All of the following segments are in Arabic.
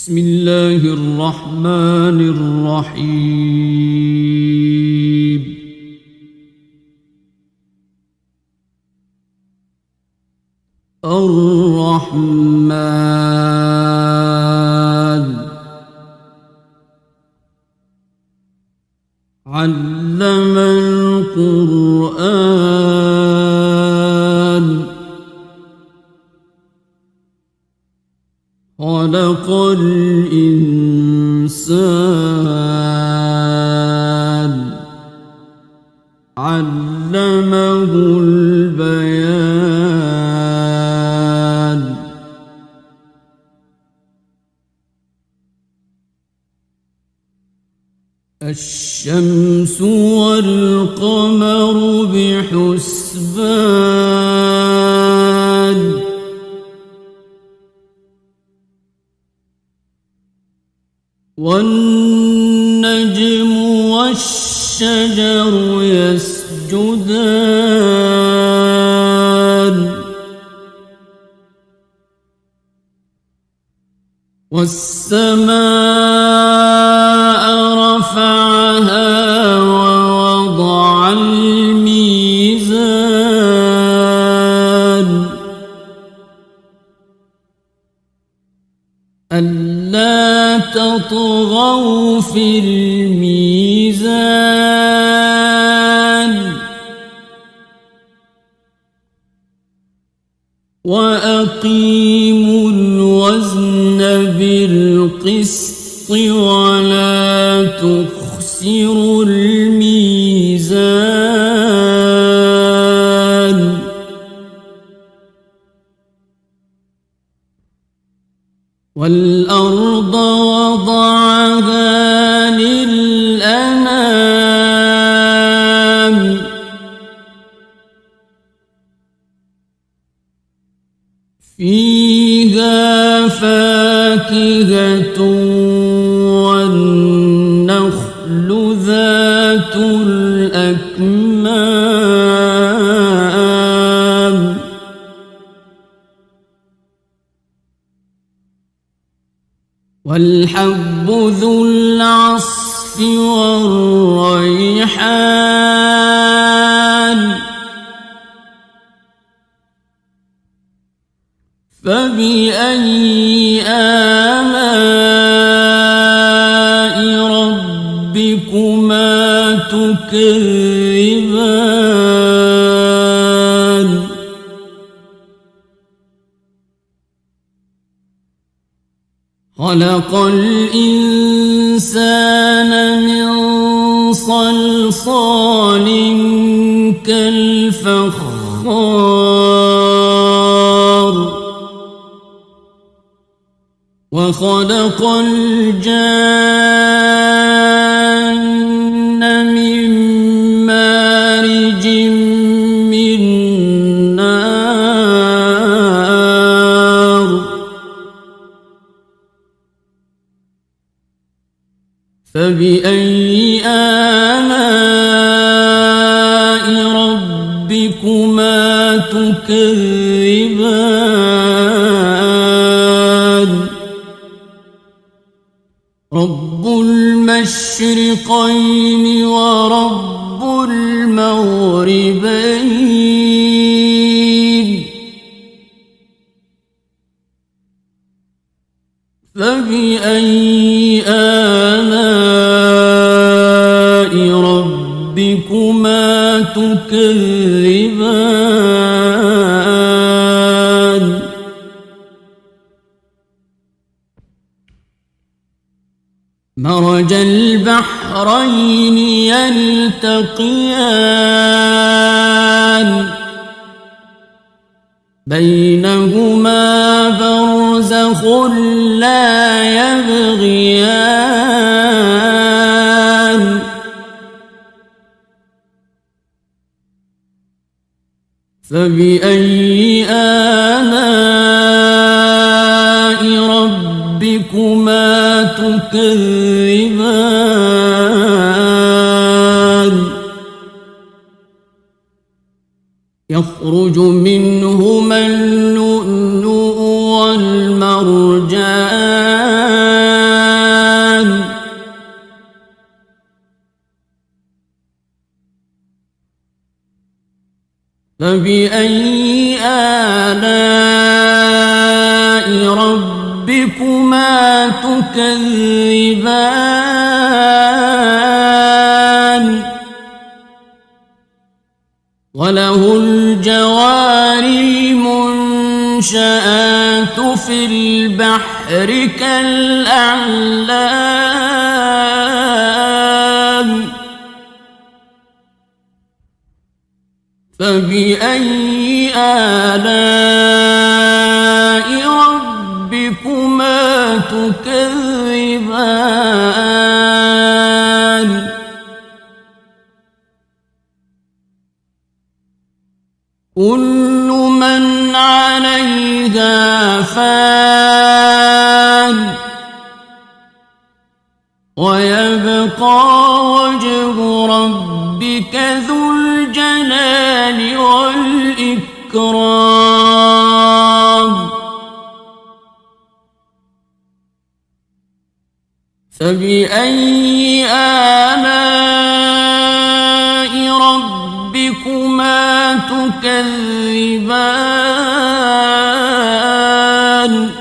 بسم الله الرحمن الرحيم الرحمن علم القرآن خلق الإنسان علمه البيان الشمس والقمر بحسبان والنجم والشجر يسجدان والسماء رفعها ووضع الميزان ألا تطغوا في الميزان وأقيموا الوزن بالقسط ولا تخسروا الميزان والأرض وضعها للأنام فيها فاكهة والنخل ذات الأكمام والحب ذو العصف والريحان فبأي آلاء ربكما تكذبان خلق الإنسان من صلصال كالفخار وخلق الجن من مارج من نار فبأي آلاء ربكما تكذبان رب المشرقين ورب المغربين فبأي آلاء ربكما تكذبان مرج البحرين يلتقيان بينهما برزخ لا يبغيان فبأي آلاء ربكما تكذبان يخرج منهما اللؤلؤ والمرجان فبأي آلاء ربكما تكذبان وله الجوار المنشآت في البحر كالأعلام فبأي آلاء ربكما تكذبان كل من عليها فان ويبقى وجه ربك ذو الجلال والإكرام فبأي آلاء ربكما تكذبان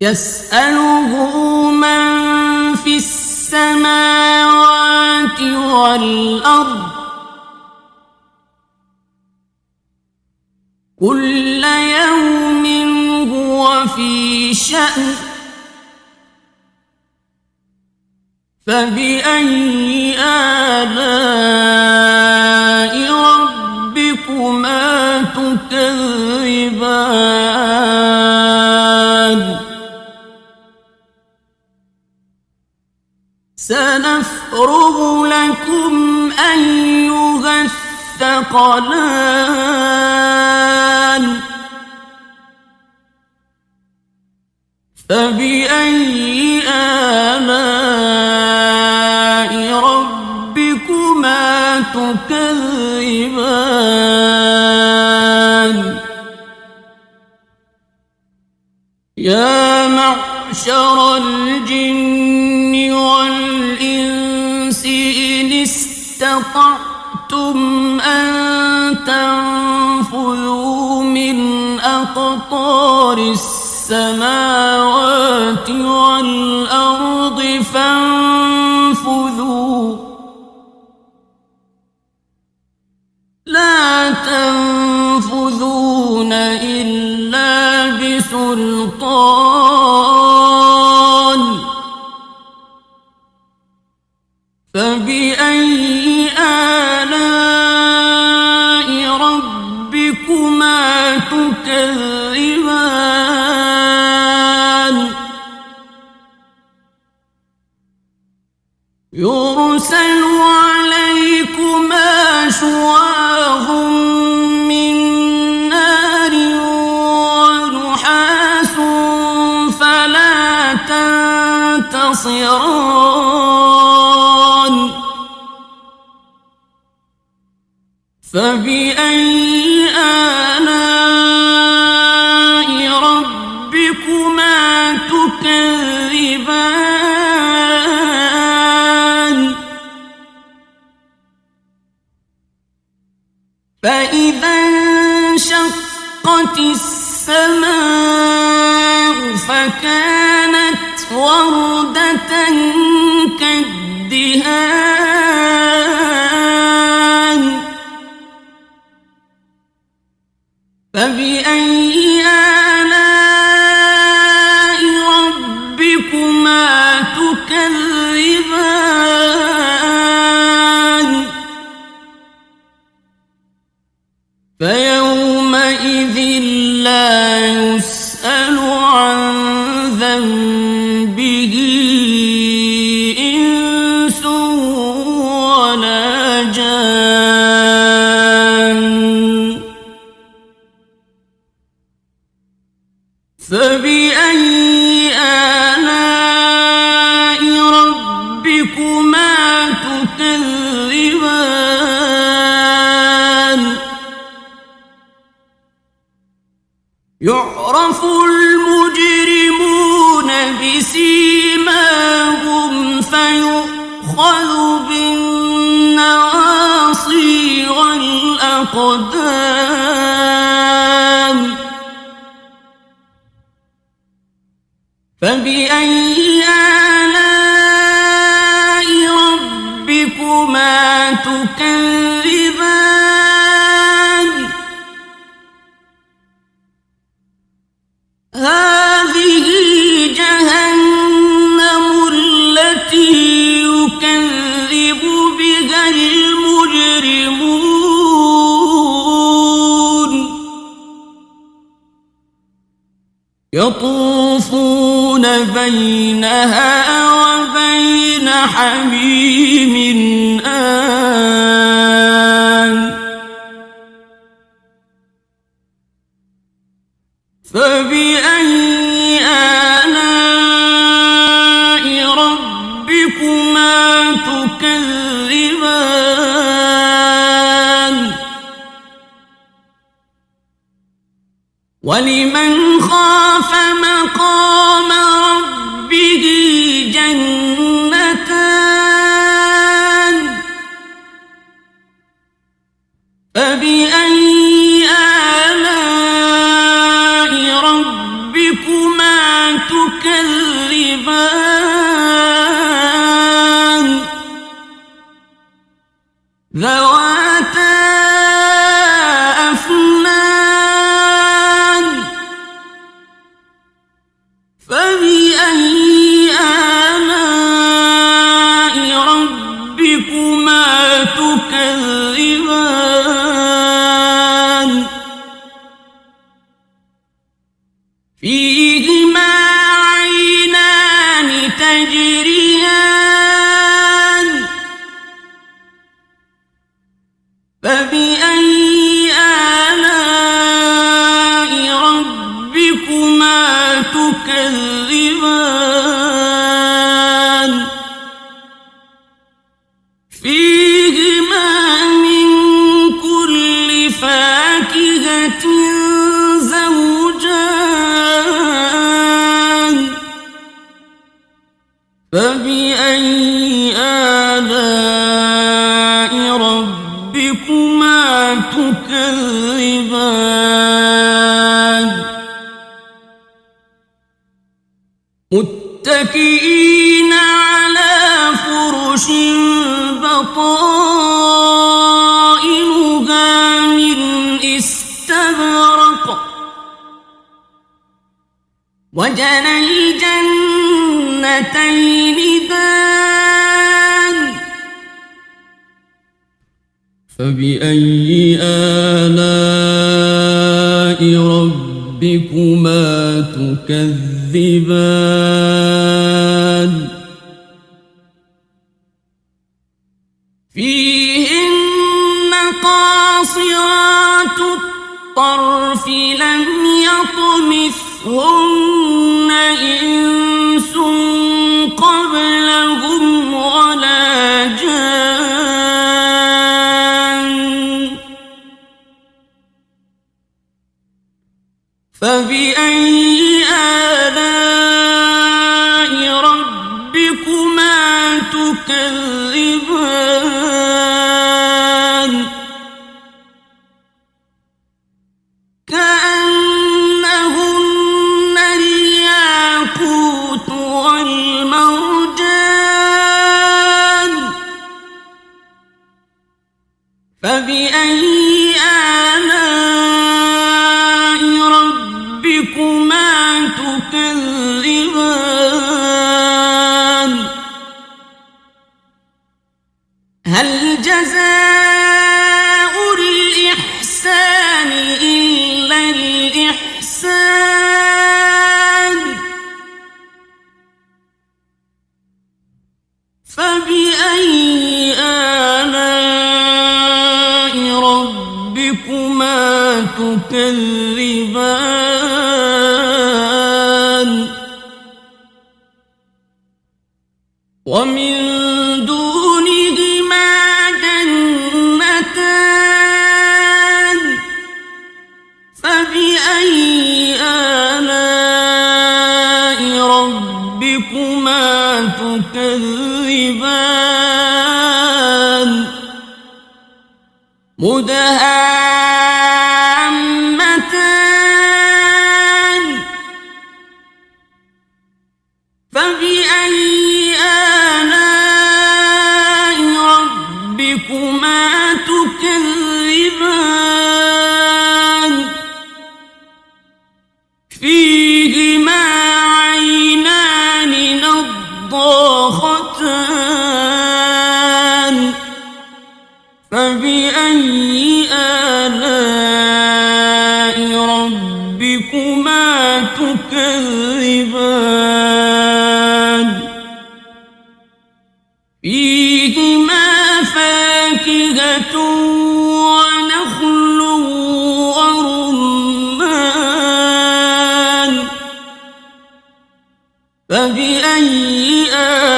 يسأله من في السماوات والأرض كل يوم هو في شأن فبأي آلاء ربكما تكذبان سنفرغ لكم أيها الثقلان فبأي آلاء ربكما تكذبان يا معشر الجن والإنس إن استطعتم أن تنفذوا من أقطار السماوات والأرض فانفذوا لا تنفذون إلا بسلطان فبأي آلاء ربكما تكذبان يرسل عليكما شواظ من نار ونحاس فلا تنتصران فبأي آلاء ربكما تكذبان فإذا انشقت السماء فكانت وردة كالدهان فبأي آلاء ربكما تكذبان فيومئذ لا يسأل عن ذنبه إنس ولا جان فبأي آلاء ربكما تكذبان يعرف المجرمون بسيماهم فيؤخذ بالنواصي والأعناق الأقدام فبأي آلاء ربكما تكذبان هذه جهنم التي يكذب بها المجرمون يطوفون بينها وبين حميم آن فبأي آلاء ربكما تكذبان ولمن خاف مقام ربه جنتان فبأي آلاء ربكما تكذبان ذواتا أفنان فبأي آلاء ربكما تكذبان فيهما عينان تجريان فبأي آلاء ربكما تكذبان فيهما من كل فاكهة زوجان فبأي آلاء ربكما تكذبان متكئين على فرش بطائنها من استبرق وجنى الجنتين دان فبأي آلاء ربكما تكذبان فيهن قاصرات الطرف لم يطمثهن إنس قبلهم ولا جان فبأي آلاء ربكما تكذبان كأنهن الياقوت والمرجان فبأي آلاء ربكما تكذبان هل جزاء الإحسان إلا الإحسان فبأي آلاء ربكما تكذبان ومن دونهما جنتان فبأي آلاء ربكما تكذبان مدهامتان فبأي آلاء ربكما تكذبان فيهما عينان نضاختان فبأي آلاء ربكما تكذبان فيهما فاكهة ونخل ورمان فبأي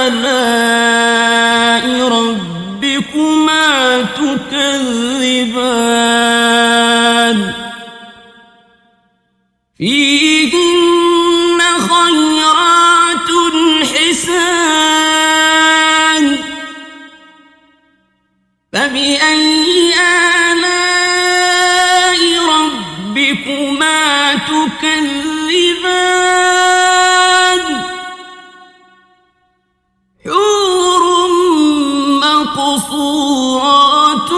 آلاء ربكما تكذبان فيهن خيرات حسان فبأي آلاء ربكما تكذبان حور مقصورات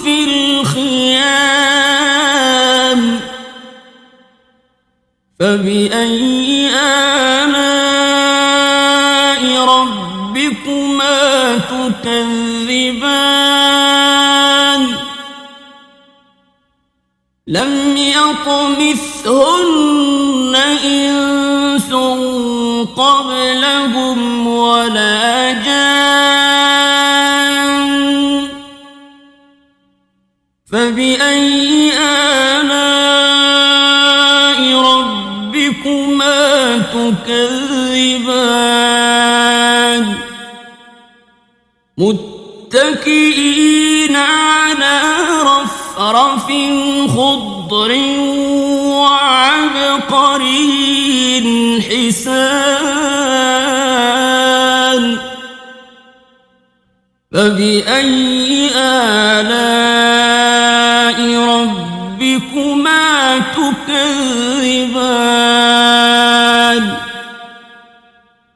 في الخيام فبأي آلاء ربكما تكذبان لم يطمثهن إنس قبلهم ولا جان فبأي آلاء ربكما تكذبان متكئين على رفرف خضر وعبقري حسان فبأي آلاء ربكما تكذبان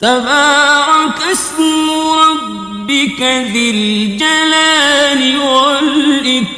تبارك اسم ربك ذي الجلال والإكرام